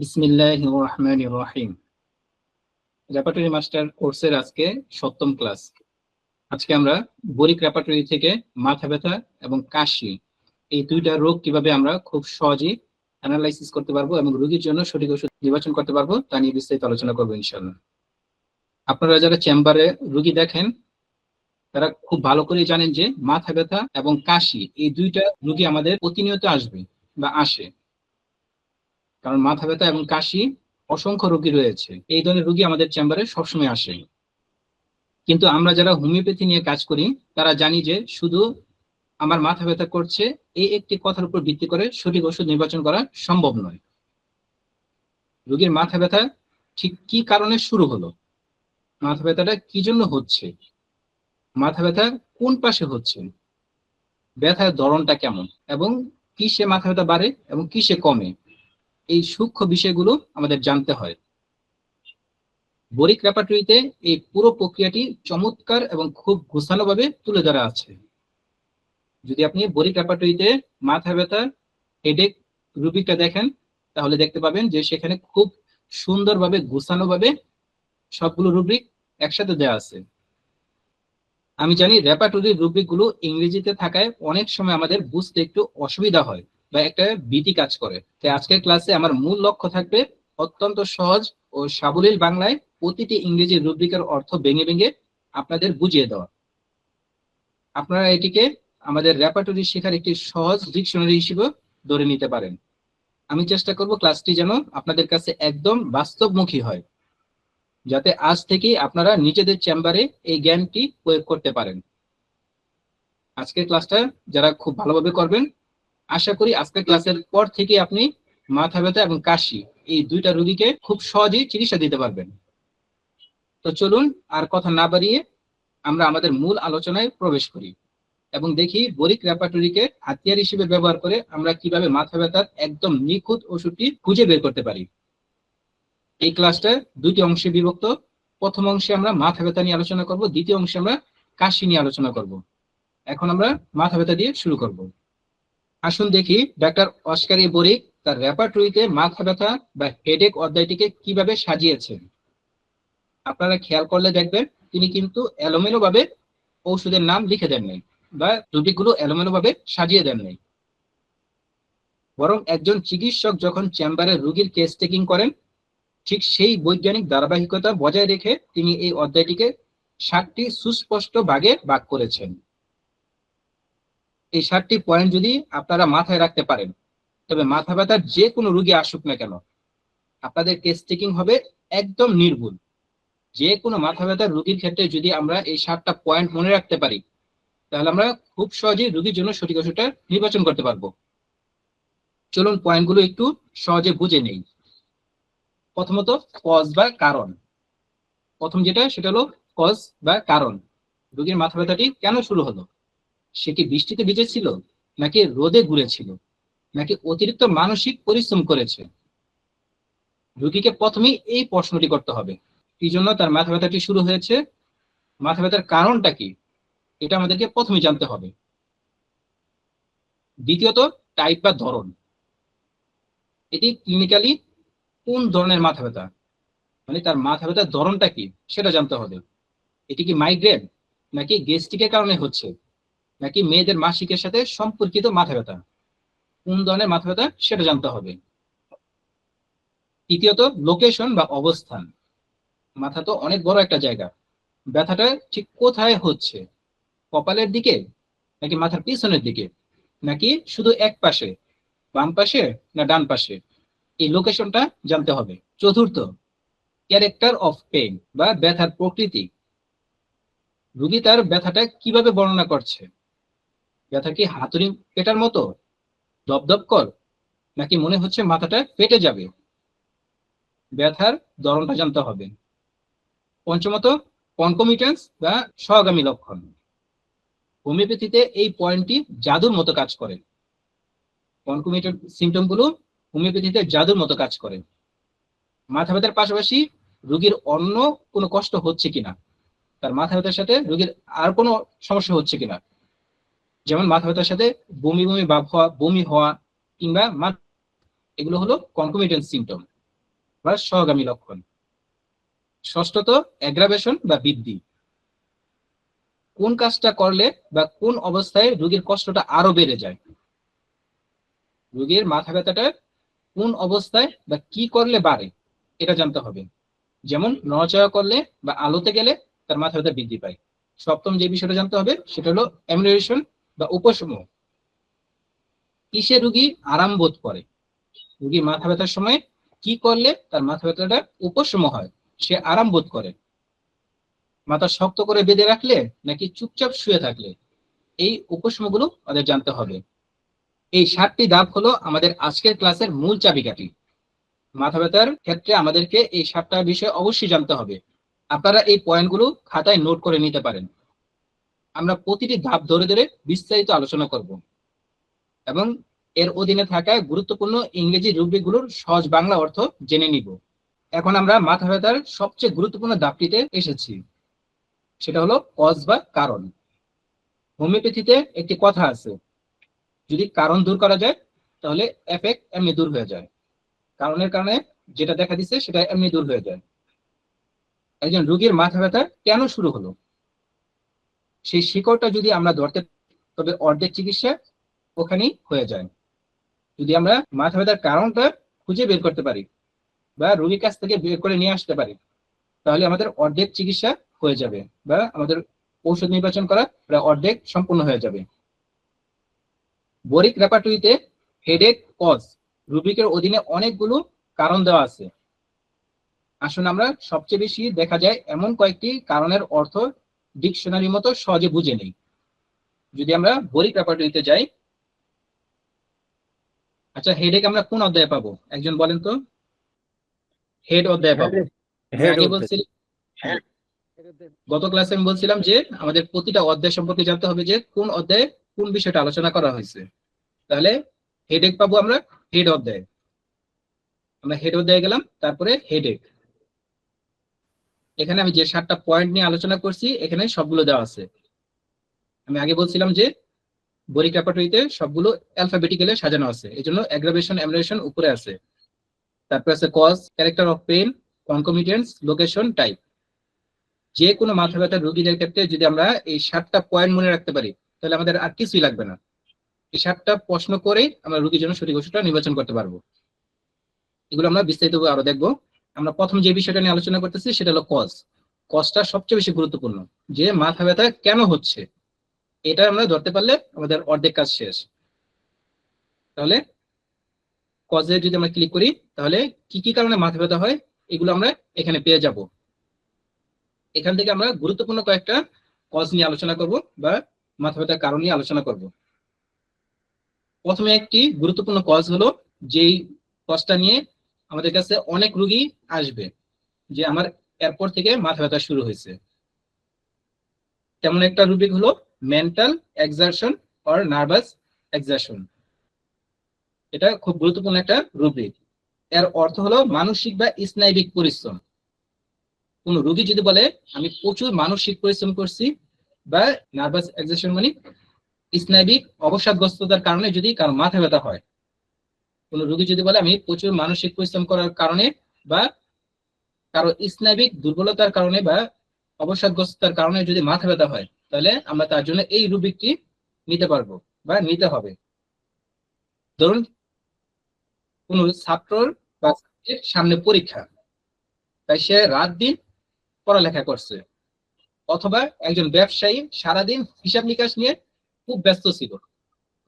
বিসমিল্লাহির রহমানির রহিম। Repertory master কোর্সের আজকে 7ম ক্লাস। আজকে আমরা বরিক রেপার্টরি থেকে মাথা ব্যথা এবং কাশি এই দুইটা রোগ কিভাবে আমরা খুব সহজেই অ্যানালাইসিস করতে পারবো এবং রোগীর জন্য সঠিক ওষুধ নির্বাচন করতে পারবো তা নিয়ে বিস্তারিত আলোচনা করবো ইনশাআল্লাহ। আপনারা যারা চেম্বারে রোগী দেখেন তারা খুব ভালো করে জানেন যে মাথা ব্যথা এবং কাশি এই দুইটা রোগী আমাদের প্রতিনিয়ত আসবে বা আসে, কারণ মাথা ব্যথা এবং কাশি অসংখ্য রোগী রয়েছে। এই ধরনের রোগী আমাদের চেম্বারে সবসময় আসে। কিন্তু আমরা যারা হোমিওপ্যাথি নিয়ে কাজ করি তারা জানি যে শুধু আমার মাথা ব্যথা করছে এই একটি কথার উপর ভিত্তি করে সঠিক ওষুধ নির্বাচন করা সম্ভব নয়। রোগীর মাথা ব্যথা ঠিক কি কারণে শুরু হলো, মাথা ব্যথাটা কি জন্য হচ্ছে, মাথা ব্যথা কোন পাশে হচ্ছে, ব্যথার ধরনটা কেমন এবং কিসে মাথা ব্যথা বাড়ে এবং কিসে কমে, এই সূক্ষ্ম বিষয়গুলো আমাদের জানতে হয়। বরিক রেপার্টরিতে এই পুরো প্রক্রিয়াটি চমৎকার এবং খুব গোছানোভাবে তুলে ধরা আছে। যদি আপনি বরিক রেপার্টরিতে মাথা ব্যথা হেডেক রুব্রিকটা দেখেন তাহলে দেখতে পাবেন যে সেখানে খুব সুন্দরভাবে গোছানোভাবে সবগুলো রুব্রিক একসাথে দেওয়া আছে। আমি জানি রেপার্টরির রুব্রিক গুলো ইংরেজিতে থাকায় অনেক সময় আমাদের বুঝতে একটু অসুবিধা হয় বা একটা ভীতি কাজ করে। তাই আজকের ক্লাসে আমার মূল লক্ষ্য থাকবে অত্যন্ত সহজ ও সাবলীল বাংলায় প্রতিটি ইংরেজি রুব্রিকের অর্থ ভেঙে ভেঙে আপনাদের বুঝিয়ে দেওয়া। আপনারা এটিকে আমাদের রেপার্টরি শেখার একটি সহজ ডিকশনারি হিসেবে ধরে নিতে পারেন। আমি চেষ্টা করব ক্লাসটি যেন আপনাদের কাছে একদম বাস্তবমুখী হয়, যাতে আজ থেকেই আপনারা নিজেদের চেম্বারে এই জ্ঞানটি প্রয়োগ করতে পারেন। আজকের ক্লাসটা যারা খুব ভালোভাবে করবেন, আশা করি আজকের ক্লাসের পর থেকে আপনি মাথা ব্যথা এবং কাশি এই দুইটা রোগীকে খুব সহজেই চিকিৎসা দিতে পারবেন। তো চলুন আর কথা না বাড়িয়ে আমরা আমাদের মূল আলোচনায় প্রবেশ করি এবং দেখি বরিক রেপার্টরিকে হাতিয়ার হিসেবে ব্যবহার করে আমরা কিভাবে মাথা ব্যথার একদম নিখুঁত ওষুধটি খুঁজে বের করতে পারি। এই ক্লাসটা দুইটি অংশে বিভক্ত। প্রথম অংশে আমরা মাথা ব্যথা নিয়ে আলোচনা করব, দ্বিতীয় অংশে আমরা কাশি নিয়ে আলোচনা করব। এখন আমরা মাথা ব্যথা দিয়ে শুরু করব। আসুন দেখি ডাক্তার অস্কার এ বরিক তার রেপার্টরিতে মাথা ব্যথা বা হেডেক অধ্যায়টিকে কিভাবে সাজিয়েছেন। আপনারা খেয়াল করলে দেখবেন তিনি কিন্তু এলোমেলো ভাবে ঔষধের নাম লিখে দেন নাই বা রুব্রিকগুলো এলোমেলো ভাবে সাজিয়ে দেন নাই, বরং একজন চিকিৎসক যখন চেম্বারে রোগীর কেস টেকিং করেন ঠিক সেই বৈজ্ঞানিক ধারাবাহিকতা বজায় রেখে তিনি এই অধ্যায়টিকে 7টি সুস্পষ্ট ভাগে ভাগ করেছেন। এই 7টি পয়েন্ট যদি আপনারা মাথায় রাখতে পারেন তবে মাথা ব্যথার যে কোনো রোগী আসুক না কেন আপনাদের কেস টেকিং হবে একদম নির্ভুল। যে কোনো মাথা ব্যথার রোগীর ক্ষেত্রে যদি আমরা এই 7টা পয়েন্ট মনে রাখতে পারি তাহলে আমরা খুব সহজেই রোগীর জন্য সঠিক ওষুধটা নির্বাচন করতে পারবো। চলুন পয়েন্টগুলো একটু সহজে বুঝে নেই। প্রথমত কজ বা কারণ। প্রথম যেটা সেটা হলো কজ বা কারণ। রোগীর মাথা ব্যথাটি কেন শুরু হলো? সে কি বৃষ্টিতে ভিজেছিল, নাকি রোদে ঘুরেছিল, নাকি অতিরিক্ত মানসিক পরিশ্রম করেছে? রোগীকে প্রথমেই এই প্রশ্নটি করতে হবে, কি জন্য তার মাথা ব্যথাটি শুরু হয়েছে, মাথা ব্যথার কারণটা কি, এটা আমাদেরকে প্রথমে জানতে হবে। দ্বিতীয়ত টাইপ বা ধরন। এটি ক্লিনিক্যালি কোন ধরনের মাথা ব্যথা, মানে তার মাথা ব্যথার ধরনটা কি সেটা জানতে হবে। এটি কি মাইগ্রেন, নাকি গ্যাস্ট্রিকের কারণে হচ্ছে, নাকি মেয়েদের মাসিকের সাথে সম্পর্কিত মাথা ব্যথা, কোন ধরনের মাথা ব্যথা সেটা জানতে হবে। তৃতীয়ত লোকেশন বা অবস্থান। মাথা তো অনেক বড় একটা জায়গা, ব্যথাটা ঠিক কোথায় হচ্ছে, কপালের দিকে, নাকি মাথার পিছনের দিকে, নাকি শুধু এক পাশে, বাম পাশে না ডান পাশে, এই লোকেশনটা জানতে হবে। চতুর্থ ক্যারেক্টার অফ পেইন বা ব্যথার প্রকৃতি। রোগী তার ব্যথাটা কিভাবে বর্ণনা করছে, ব্যথা কি হাতুড়ি পেটার মতো দপদপ কর, নাকি মনে হচ্ছে মাথাটা ফেটে যাবে, ব্যথার ধরনটা জানতে হবে। পঞ্চমত কনকমিটেন্স বা সহগামী লক্ষণ। হোমিওপ্যাথিতে এই পয়েন্টটি জাদুর মতো কাজ করে। কনকমিটেন্ট সিমটম গুলো হোমিওপ্যাথিতে জাদুর মতো কাজ করে। মাথা ব্যথার পাশাপাশি রোগীর অন্য কোনো কষ্ট হচ্ছে কিনা, তার মাথা ব্যথার সাথে রোগীর আর কোনো সমস্যা হচ্ছে কিনা, যেমন মাথা ব্যথার সাথে বমি বমি ভাব হওয়া, বমি হওয়া কিংবা এগুলো হলো কনকমিটেন্ট সিমটম। বা সহগামী লক্ষণ। ষষ্ঠত অ্যাগ্রাভেশন বা বৃদ্ধি। কোন কাজটা করলে বা কোন অবস্থায় রোগীর কষ্টটা আরো বেড়ে যায়, রোগীর মাথা ব্যথাটা কোন অবস্থায় বা কি করলে বাড়ে এটা জানতে হবে। যেমন নড়াচড়া করলে বা আলোতে গেলে তার মাথা ব্যথা বৃদ্ধি পায়। সপ্তম যে বিষয়টা জানতে হবে সেটা হলো অ্যামিউলেশন বা উপশম। কিসে রোগী আরাম বোধ করে, রোগী মাথা ব্যথার সময় কি করলে তার মাথা ব্যথাটা উপশম হয়, সে আরাম বোধ করে। মাথা শক্ত করে বেঁধে রাখলে নাকি চুপচাপ শুয়ে থাকলে, এই উপশমগুলো আমাদের জানতে হবে। এই 7টি ধাপ হলো আমাদের আজকের ক্লাসের মূল চাবিকাঠি। মাথা ব্যথার ক্ষেত্রে আমাদেরকে এই 7টা বিষয় অবশ্যই জানতে হবে। আপনারা এই পয়েন্টগুলো খাতায় নোট করে নিতে পারেন। আমরা প্রতিটি ধাপ ধরে ধরে বিস্তারিত আলোচনা করব এবং এর অধীনে থাকা গুরুত্বপূর্ণ ইংরেজি রুব্রিকগুলোর সহজ বাংলা অর্থ জেনে নিব। এখন আমরা মাথা ব্যথার সবচেয়ে গুরুত্বপূর্ণ ধাপটিতে এসেছি, সেটা হলো কজ বা কারণ। হোমিওপ্যাথিতে একটি কথা আছে, যদি কারণ দূর করা যায় তাহলে এফেক্ট এমনি দূর হয়ে যায়। কারণের কারণে যেটা দেখা দিচ্ছে সেটা এমনি দূর হয়ে যায়। একজন রোগীর মাথা ব্যথা কেন শুরু হলো, সেই শিকড়টা যদি আমরা ধরতে, তবে অর্ধেক চিকিৎসা ওখানেই হয়ে যায়। যদি আমরা মাথা ব্যথার কারণটা খুঁজে বের করতে পারি বা রোগীর কাছ থেকে বের করে নিয়ে আসতে পারি, তাহলে আমাদের অর্ধেক চিকিৎসা হয়ে যাবে বা আমাদের ঔষধ নির্বাচন করা প্রায় অর্ধেক সম্পূর্ণ হয়ে যাবে। বরিক রেপার্টরিতে হেডেক কজ রুব্রিকের অধীনে অনেকগুলো কারণ দেওয়া আছে। আসুন আমরা সবচেয়ে বেশি দেখা যায় এমন কয়েকটি কারণের অর্থ ডিকশনারির মতো সহজে বুঝে নেই। যদি আমরা বরিক রেপার্টরিতে যাই, আচ্ছা হেডেক আমরা কোন অধ্যায়ে পাবো একজন বলেন তো? হেড অধ্যায়ে পাবো। আমি হেড আগে অধ্যায়। বলছিলাম, গত ক্লাসে আমি বলছিলাম যে আমাদের প্রতিটা অধ্যায় সম্পর্কে জানতে হবে যে কোন অধ্যায়ে কোন বিষয়টা আলোচনা করা হয়েছে। তাহলে হেডেক পাবো আমরা হেড অধ্যায়ে। আমরা হেড অধ্যায়ে গেলাম, তারপরে হেডেক। এখানে আমি যে 7টা পয়েন্ট নিয়ে আলোচনা করছি এখানে সবগুলো দেওয়া আছে। আমি আগে বলছিলাম যে বরিক রেপার্টরিতে সবগুলো অ্যালফাবেটিক্যালি সাজানো আছে, এই জন্য অ্যাগ্রাভেশন অ্যামিউলেশন উপরে আছে। তারপর আছে cause, character of pain, concomitance, location, type. যে কোনো মাথা ব্যথার রোগীদের ক্ষেত্রে যদি আমরা এই 7টা পয়েন্ট মনে রাখতে পারি, তাহলে আমাদের আর কিছুই লাগবে না। এই 7টা প্রশ্ন করেই আমরা রোগীর জন্য সঠিক ওষুধটা নির্বাচন করতে পারবো। এগুলো আমরা বিস্তারিতভাবে আরো দেখবো। আমরা প্রথম যে বিষয়টা নিয়ে আলোচনা করতেছি সেটা হলো কজ। কজটা সবচেয়ে বেশি গুরুত্বপূর্ণ, যে মাথা ব্যথা কেন হচ্ছে, এটা আমরা ধরতে পারলে আমাদের অর্ধেক কাজ শেষ। তাহলে কজে যদি আমরা ক্লিক করি, তাহলে কি কি কারণে মাথা ব্যথা হয় এগুলো আমরা এখানে পেয়ে যাব। এখান থেকে আমরা গুরুত্বপূর্ণ কয়েকটা কজ নিয়ে আলোচনা করব বা মাথা ব্যথার কারণ নিয়ে আলোচনা করব। প্রথমে একটি গুরুত্বপূর্ণ কজ হলো, যেই কজটা নিয়ে আমাদের কাছে অনেক রোগী আসবে যে আমার এরপর থেকে মাথা ব্যথা শুরু হয়েছে। তেমন একটা রুব্রিক হলো mental exertion or nervous exertion. এটা খুব গুরুত্বপূর্ণ একটা রুব্রিক। এর অর্থ হলো মানসিক বা স্নায়বিক পরিশ্রম। কোন রোগী যদি বলে আমি প্রচুর মানসিক পরিশ্রম করছি, বা নার্ভাস এক্সারশন মানে স্নায়বিক অবসাদগ্রস্ততার কারণে যদি কারো মাথা ব্যথা হয়, কোন রোগী যদি বলে আমি প্রচুর মানসিক পরিশ্রম করার কারণে বা কারো স্নায়বিক দুর্বলতার কারণে বা অবসাদগ্রস্ততার কারণে যদি মাথা ব্যথা হয়, তাহলে আমরা তার জন্য এই রুব্রিকটি নিতে পারবো বা নিতে হবে। ধরুন কোন ছাত্রর বা ছাত্রীর সামনে পরীক্ষা, তাই সে রাত দিন পড়ালেখা করছে, অথবা একজন ব্যবসায়ী সারাদিন হিসাব নিকাশ নিয়ে খুব ব্যস্ত ছিল,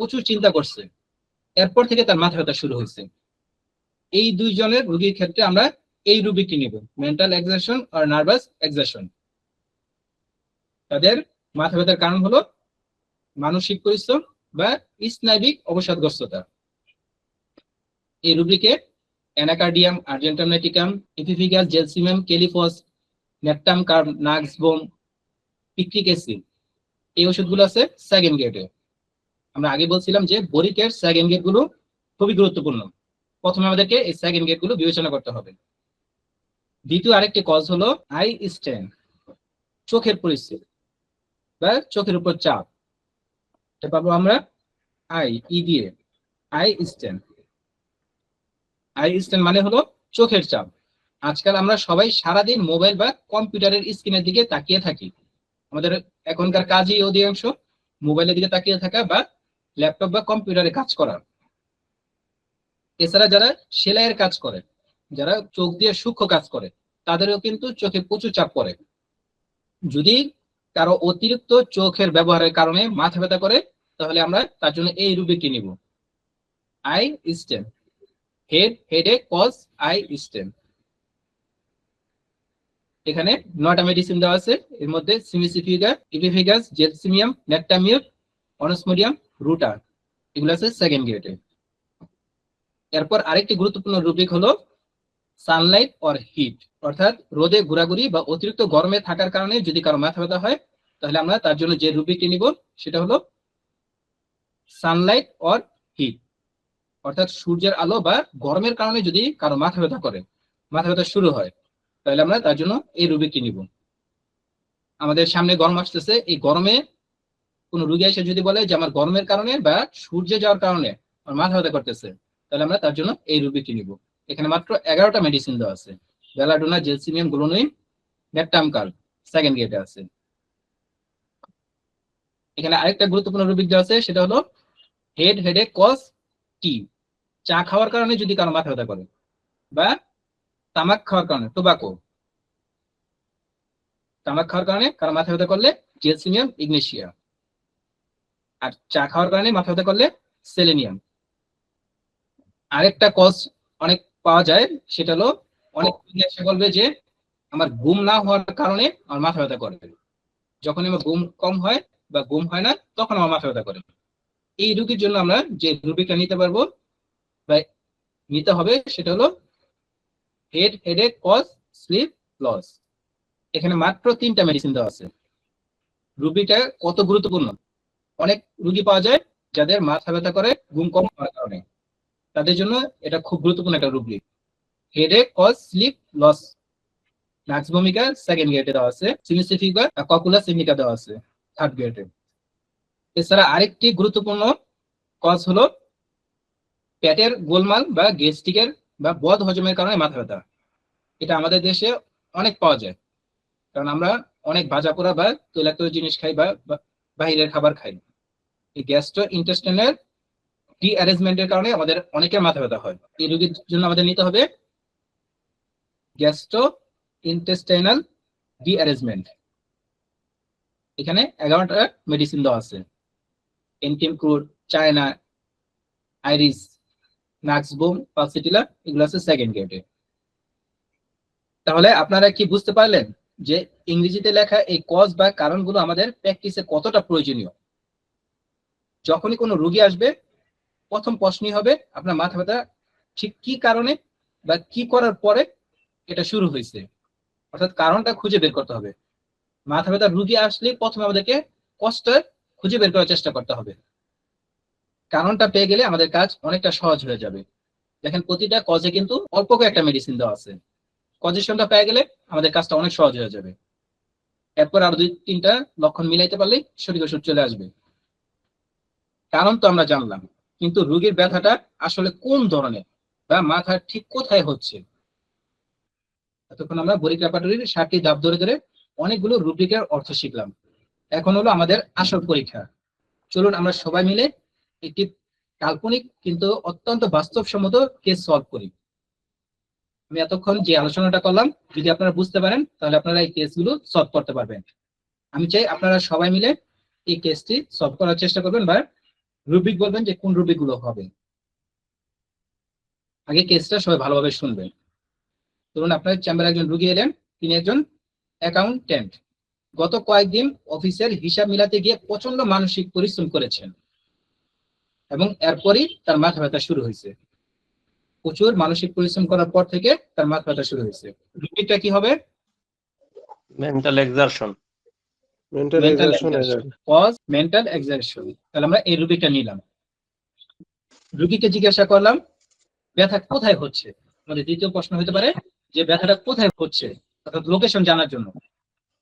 প্রচুর চিন্তা করছে, এরপর থেকে তার মাথা ব্যথা শুরু হয়েছে। এই দুইজনের রোগীর ক্ষেত্রে আমরা এই রুব্রিকটি নিব, মেন্টাল এক্সারশন আর নার্ভাস এক্সারশন। তাদের মাথা ব্যথার কারণ হলো মানসিক পরিশ্রম বা স্নায়বিক অবসাদগ্রস্ততা। এই রুব্রিকে অ্যানাকার্ডিয়াম, আর্জেন্টামেটিকাম, ইপিফিগাস, জেলসিমাম, কেলিফস, নেপটাম, কার্নাক্সবোম, পিক্রিক অ্যাসিড, এই ওষুধগুলো আছে সেকেন্ড গ্রেডে। আমরা আগে বলছিলাম যে বরিকের সেকেন্ড গ্রেড গুলো খুবই গুরুত্বপূর্ণ। প্রথমে আমাদেরকে এই সেকেন্ড গ্রেড গুলো বিবেচনা করতে হবে। দ্বিতীয় আরেকটি কজ হলো আই স্ট্রেন, চোখের পরিস্থিতি বা চোখের উপর চাপ। এটা পাবো আমরা আই দিয়ে আই স্ট্রেন। আই স্ট্রেন মানে হলো চোখের চাপ। আজকাল আমরা সবাই সারাদিন মোবাইল বা কম্পিউটারের স্ক্রিনের দিকে তাকিয়ে থাকি। আমাদের এখনকার কাজই অধিকাংশ মোবাইলের দিকে তাকিয়ে থাকা বা ল্যাপটপ বা কম্পিউটারে কাজ করা। এছাড়া যারা সেলাইয়ের কাজ করে, যারা চোখ দিয়ে সূক্ষ্ম কাজ করে, তাদেরও কিন্তু চোখে প্রচুর চাপ পড়ে। যদি কারো অতিরিক্ত চোখের ব্যবহারের কারণে মাথা ব্যথা করে, তাহলে আমরা তার জন্য এই রুবিকটি নিব, eye strain. Headache cause eye strain. এখানে 9টা মেডিসিন দেওয়া আছে। এর মধ্যে সিমিসিফিকা, ইপিফিকাস, জেলসিমিয়াম, নেট্টামিউর, অনস্মোডিয়াম, রুটা, এগুলো আছে সেকেন্ড গ্রেডে। এরপর আরেকটি গুরুত্বপূর্ণ রুব্রিক হলো সানলাইট অর হিট, অর্থাৎ রোদে ঘোরাঘুরি বা অতিরিক্ত গরমে থাকার কারণে যদি কারো মাথা ব্যথা হয়, তাহলে আমরা তার জন্য যে রুব্রিকটি নিব সেটা হলো সানলাইট অর হিট, অর্থাৎ সূর্যের আলো বা গরমের কারণে যদি কারো মাথা ব্যথা করে, মাথা ব্যথা শুরু হয়, তাহলে আমরা তার জন্য এই রুব্রিকটি নিব। আমাদের সামনে গরম আসতেছে, এই গরমে কোনো রোগী এসে যদি বলে যে আমার গরমের কারণে বা সূর্যে যাওয়ার কারণে আমার মাথা ব্যথা করতেছে, তাহলে আমরা তার জন্য এই রুব্রিকটি নিব। এখানে মাত্র 11টা মেডিসিন দেওয়া আছে। বেলাডোনা, জেলসিমিয়াম, গ্লোনুইন, নেট্টামকাল সেকেন্ড গ্রেডে আছে। এখানে আরেকটা গুরুত্বপূর্ণ রুব্রিক দেওয়া আছে, সেটা হলো হেডেক কজ টি। চা খাওয়ার কারণে যদি কারো মাথা ব্যথা করে বা তামাক খাওয়ার কারণে, তামাক খাওয়ার কারণে কারো মাথা ব্যথা করলে জেলসিমিয়াম, ইগনেশিয়া। আর চা খাওয়ার কারণে মাথা ব্যথা করলে সেলেনিয়াম। আরেকটা কজ অনেক পাওয়া যায়, সেটা হলো অনেক এসে বলবে যে আমার ঘুম না হওয়ার কারণে আমার মাথা ব্যথা করে। যখন আমার ঘুম কম হয় বা ঘুম হয় না, তখন আমার মাথা ব্যথা করে। এই রোগীর জন্য আমরা যে রুবিকটা নিতে পারবো বা নিতে হবে সেটা হলো হেডেক কজ স্লিপ লস। এখানে মাত্র 3টা মেডিসিন দেওয়া আছে। রুবিকটা কত গুরুত্বপূর্ণ! অনেক রুগী পাওয়া যায় যাদের মাথা ব্যথা করে ঘুম কম হওয়ার কারণে, তাদের জন্য এটা খুব গুরুত্বপূর্ণ একটা rubric. Headache cause sleep loss, Nux ভূমিকা সেকেন্ড গ্রেডে দেওয়া আছে, সিমিসিফিকা, ককুলা সিমিকা দেওয়া আছে থার্ড গ্রেডে। এছাড়া আরেকটি গুরুত্বপূর্ণ কজ হলো পেটের গোলমাল বা গ্যাস্ট্রিকের বা বদ হজমের কারণে মাথা ব্যথা। এটা আমাদের দেশে অনেক পাওয়া যায়, কারণ আমরা অনেক ভাজা পোড়া বা তৈলাক্ত জিনিস খাই বা বাহিরের খাবার খাই। এই গ্যাস্ট্রো ইন্টেস্টাইনাল ডিঅ্যারেঞ্জমেন্টের কারণে আমাদের অনেকের মাথা ব্যথা হয়। এই রোগীর জন্য আমাদের নিতে হবে গ্যাস্ট্রো ইন্টেস্টাইনাল ডিঅ্যারেঞ্জমেন্ট। এখানে 11টা মেডিসিন দেওয়া আছে। এনটিমক্রুড, চায়না, আইরিস, নাক্সবুম, পালসিটিলা, এগুলো আছে সেকেন্ড গ্রেডে। তাহলে আপনারা কি বুঝতে পারলেন যে ইংরেজিতে লেখা এই কজ বা কারণগুলো আমাদের প্র্যাকটিসে কতটা প্রয়োজনীয়? যখনই কোনো রোগী আসবে, প্রথম প্রশ্নই হবে আপনার মাথা ব্যথা ঠিক কি কারণে বা কি করার পরে এটা শুরু হয়েছে, অর্থাৎ কারণটা খুঁজে বের করতে হবে। মাথা ব্যথার রোগী আসলে প্রথমে আমাদেরকে কজটা খুঁজে বের করার চেষ্টা করতে হবে। কারণটা পেয়ে গেলে আমাদের কাজ অনেকটা সহজ হয়ে যাবে। দেখেন প্রতিটা কজে কিন্তু অল্প কয়েকটা মেডিসিন দেওয়া আছে। কজেশনটা পেয়ে গেলে আমাদের কাজটা অনেক সহজ হয়ে যাবে। এরপর আরো 2-3টা লক্ষণ মিলাইতে পারলেই সঠিক ওষুধ চলে আসবে। কারণ তো আমরা জানলাম, কিন্তু রোগীর ব্যথাটা আসলে কোন ধরনের বা মাথার ঠিক কোথায় হচ্ছে। এতক্ষণ আমরা বরিক ল্যাবরেটরির 7টি ধাপ ধরে ধরে অনেকগুলো রুব্রিকের অর্থ শিখলাম। এখন হলো আমাদের আসল পরীক্ষা। চলুন আমরা সবাই মিলে একটি কাল্পনিক কিন্তু অত্যন্ত বাস্তবসম্মত কেস সলভ করি। আমি এতক্ষণ যে আলোচনাটা করলাম, যদি আপনারা বুঝতে পারেন তাহলে আপনারা এই কেসগুলো সলভ করতে পারবেন। আমি চাই আপনারা সবাই মিলে এই কেসটি সলভ করার চেষ্টা করবেন বা রুব্রিক বলবেন যে কোন রুব্রিক গুলো হবে। আগে কেসটা সবাই ভালোভাবে শুনবেন। ধরুন আপনার চেম্বারে একজন রুগী এলেন, তিনি একজন অ্যাকাউন্টেন্ট। গত কয়েকদিন অফিসের হিসাব মিলাতে গিয়ে প্রচন্ড মানসিক পরিশ্রম করেছেন এবং এরপরই তার মাথা ব্যথা শুরু হয়েছে। প্রচুর মানসিক পরিশ্রম করার পর থেকে তার মাথা ব্যথা শুরু হয়েছে। রুব্রিকটা কি হবে? Mental exertion. Cause mental exertion. তাহলে আমরা এই রুব্রিকটা নিলাম। রুগীকে জিজ্ঞাসা করলাম ব্যথা কোথায় হচ্ছে। আমাদের দ্বিতীয় প্রশ্ন হতে পারে যে ব্যথাটা কোথায় হচ্ছে, অর্থাৎ লোকেশন জানার জন্য।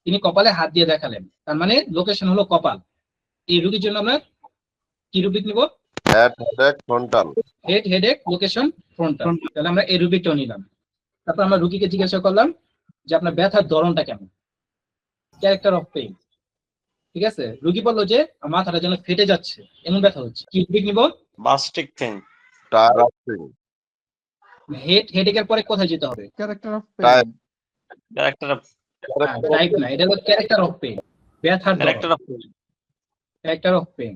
তিনি কপালে হাত দিয়ে দেখালেন, তার মানে লোকেশন হলো কপাল। এই রুগীর জন্য আমরা কি রুব্রিক নিব? Headache location frontal. তাহলে আমরা এই রুব্রিকটাও নিলাম। তারপর আমরা রুগীকে জিজ্ঞাসা করলাম যে আপনার ব্যথার ধরনটা কেমন, ক্যারেক্টার অফ পেইন। ঠিক আছে, রুগী বললো যে মাথাটা যেন ফেটে যাচ্ছে এমন ব্যথা হচ্ছে। কি রুগী নিব? বাস্টিক পেইন, হেডেকের পরে কোথায় যেতে হবে? Character of Type. Pain. Character of type না, এটা হলো ক্যারেক্টার অফ পেইন, ব্যথার character of pain, character of pain,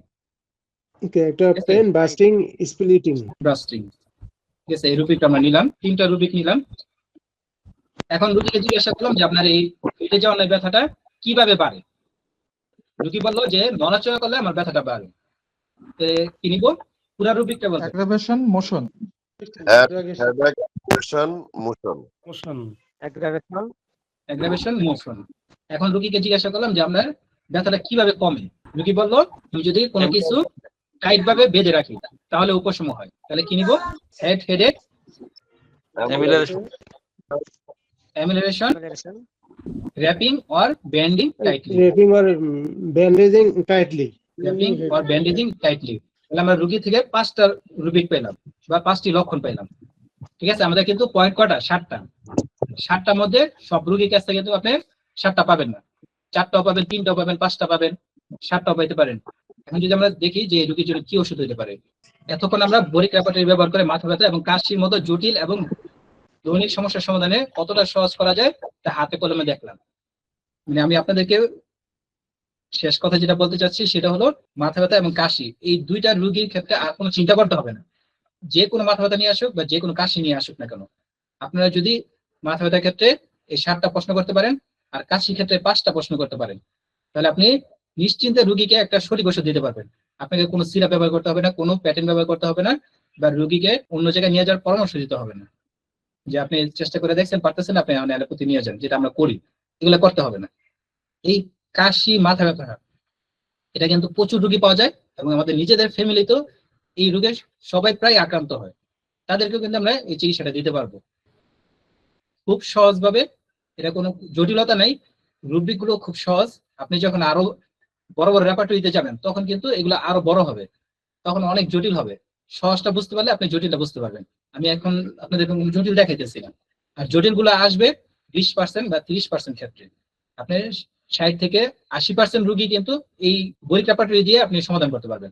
Character of Yes, pain, bursting, splitting. Blasting. ঠিক আছে, এই রুবিকটা আমরা নিলাম, 3টা রুবিক নিলাম। এখন রুগীকে জিজ্ঞাসা করলাম যে আপনার এই ফেটে যাওয়ার ব্যথাটা কিভাবে বাড়ে। রুগী বললো যে নড়াচড়া করলে আমার ব্যথাটা বাড়ে। কি নিব? পুরা রুবিকটা বলতে aggravation motion. Headache, motion, motion. Aggravation motion. এখন রুগীকে জিজ্ঞাসা করলাম যে আপনার ব্যথাটা কিভাবে কমে। রুগী বললো তুমি যদি কোনো কিছু টাইট ভাবে বেঁধে রাখি তাহলে উপশম হয়। তাহলে কি নিব? Headache, ambulation, wrapping or banding tightly. Wrapping or bandaging tightly. Wrapping or bandaging tightly. তাহলে আমরা রুগী থেকে 5টা রুবিক পেলাম বা 5টি লক্ষণ পেলাম। ঠিক আছে, আমাদের কিন্তু পয়েন্ট কটা? 7টা। 7টার মধ্যে সব রুগীর কাছ থেকে কিন্তু আপনি 7টা পাবেন না, 4টাও পাবেন, 3টাও পাবেন, 5টা পাবেন, 7টাও পাইতে পারেন। এখন যদি আমরা দেখি যে রুগীর জন্য কি ওষুধ হতে পারে, এতক্ষণ আমরা বরিক রেপার্টরি ব্যবহার করে মাথা ব্যথা এবং কাশির মতো জটিল এবং দৈনিক সমস্যার সমাধানে কতটা সহজ করা যায় তা হাতে কলমে দেখলাম। মানে আমি আপনাদেরকে শেষ কথা যেটা বলতে চাচ্ছি সেটা হলো মাথা ব্যথা এবং কাশি এই 2টা রোগীর ক্ষেত্রে আর কোনো চিন্তা করতে হবে না। যে কোনো মাথা ব্যথা নিয়ে আসুক বা যে কোনো কাশি নিয়ে আসুক না কেন, আপনারা যদি মাথা ব্যথার ক্ষেত্রে এই 7টা প্রশ্ন করতে পারেন আর কাশির ক্ষেত্রে 5টা প্রশ্ন করতে পারেন, তাহলে আপনি নিশ্চিন্তে রোগীকে একটা সঠিক ওষুধ দিতে পারবেন। আপনাকে কোনো সিরাপ ব্যবহার করতে হবে না, কোনো প্যাটেন্ট ব্যবহার করতে হবে না, বা রোগীকে অন্য জায়গায় নিয়ে যাওয়ার পরামর্শ দিতে হবে না যে আপনি চেষ্টা করে দেখছেন পারতেছেন আপনি অ্যালোপ্যাথি নিয়ে যান, যেটা আমরা করি। এগুলো করতে হবে না। এই কাশি মাথা ব্যথা এটা কিন্তু প্রচুর রোগী পাওয়া যায় এবং আমাদের নিজেদের ফ্যামিলিতেও এই রোগে সবাই প্রায় আক্রান্ত হয়। তাদেরকেও কিন্তু আমরা এই চিকিৎসাটা দিতে পারবো খুব সহজভাবে। এটা কোনো জটিলতা নাই, রুব্রিকগুলো খুব সহজ। আপনি যখন আরো বড় বড় রেপার্টরিতে যাবেন তখন কিন্তু এগুলো আরো বড় হবে, তখন অনেক জটিল হবে। সহজটা বুঝতে পারলে আপনি জটিলটা বুঝতে পারবেন। আমি এখন আপনাদের জটিল দেখাইতেছি না। আর জটিল গুলো আসবে 20% বা 30% ক্ষেত্রে। আপনার 60 থেকে 80% রোগী কিন্তু এই বরিক রেপার্টরি দিয়ে আপনি সমাধান করতে পারবেন।